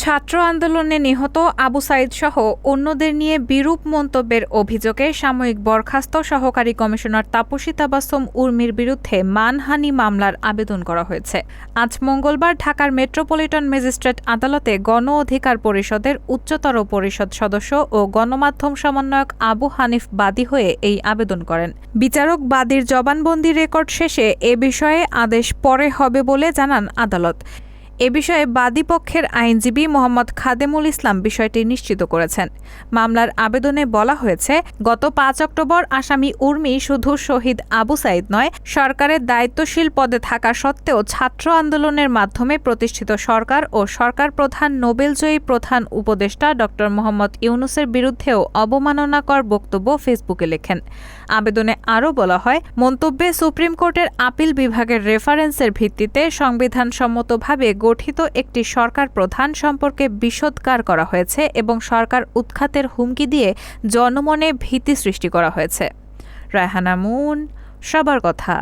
ছাত্র আন্দোলনে নিহত আবু সাঈদ সহ অন্যদের নিয়ে বিরূপ মন্তব্যের অভিযোগে সাময়িক বরখাস্ত সহকারী কমিশনার তাপসী তাবাসসুম উর্মির বিরুদ্ধে মানহানি মামলার আবেদন করা হয়েছে। আজ মঙ্গলবার ঢাকার মেট্রোপলিটন ম্যাজিস্ট্রেট আদালতে গণ অধিকার পরিষদের উচ্চতর পরিষদ সদস্য ও গণমাধ্যম সমন্বয়ক আবু হানিফ বাদী হয়ে এই আবেদন করেন। বিচারক বাদীর জবানবন্দি রেকর্ড শেষে এ বিষয়ে আদেশ পরে হবে বলে জানান আদালত। এ বিষয়ে বাদীপক্ষের আইনজীবী মোহাম্মদ খাদেমুল ইসলাম বিষয়টি নিশ্চিত করেছেন। মামলার আবেদনে বলা হয়েছে, গত ৫ অক্টোবর আসামি উর্মি শুধু শহীদ আবু সাঈদ নয়, সরকারের দায়িত্বশীল পদে থাকা সত্ত্বেও ছাত্র আন্দোলনের মাধ্যমে প্রতিষ্ঠিত সরকার ও সরকার প্রধান নোবেলজয়ী প্রধান উপদেষ্টা ড. মোহাম্মদ ইউনূসের বিরুদ্ধেও অবমাননাকর বক্তব্য ফেসবুকে লেখেন। আবেদনে আরও বলা হয়, মন্তব্যে সুপ্রিম কোর্টের আপিল বিভাগের রেফারেন্সের ভিত্তিতে সংবিধানসম্মতভাবে গঠিত একটি সরকার প্রধান সম্পর্কে বিষোদগার করা হয়েছে এবং সরকার উৎখাতের হুমকি দিয়ে জনমনে ভীতি সৃষ্টি করা হয়েছে। রায়হানা মুন, সবার কথা।